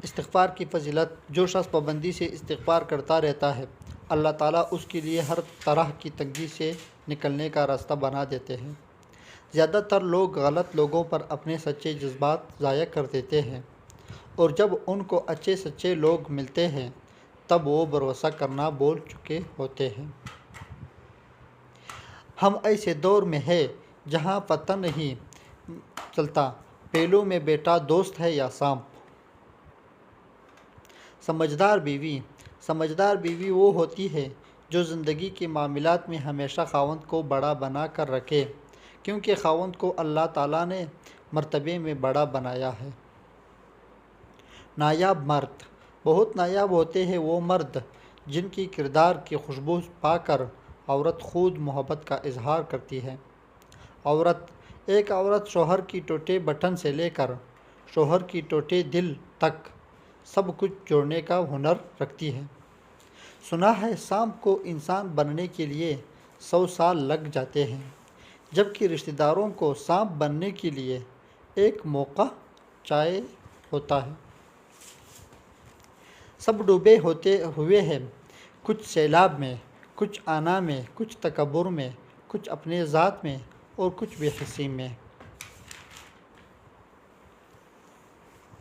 استغفار کی فضیلت: جو شخص پابندی سے استغفار کرتا رہتا ہے، اللہ تعالیٰ اس کے لیے ہر طرح کی تنگی سے نکلنے کا راستہ بنا دیتے ہیں۔ زیادہ تر لوگ غلط لوگوں پر اپنے سچے جذبات ضائع کر دیتے ہیں، اور جب ان کو اچھے سچے لوگ ملتے ہیں تب وہ بھروسہ کرنا بھول چکے ہوتے ہیں۔ ہم ایسے دور میں ہیں جہاں پتہ نہیں چلتا پہلو میں بیٹا دوست ہے یا سانپ۔ سمجھدار بیوی وہ ہوتی ہے جو زندگی کے معاملات میں ہمیشہ خاوند کو بڑا بنا کر رکھے، کیونکہ خاوند کو اللہ تعالیٰ نے مرتبے میں بڑا بنایا ہے۔ نایاب مرد: بہت نایاب ہوتے ہیں وہ مرد جن کی کردار کی خوشبو پا کر عورت خود محبت کا اظہار کرتی ہے۔ ایک عورت شوہر کی ٹوٹے بٹن سے لے کر شوہر کی ٹوٹے دل تک سب کچھ جوڑنے کا ہنر رکھتی ہے۔ سنا ہے سانپ کو انسان بننے کے لیے 100 سال لگ جاتے ہیں، جبکہ رشتہ داروں کو سانپ بننے کے لیے ایک موقع چاہیے ہوتا ہے۔ سب ڈوبے ہوئے ہیں، کچھ سیلاب میں، کچھ انا میں، کچھ تکبر میں، کچھ اپنے ذات میں اور کچھ بے حسی میں۔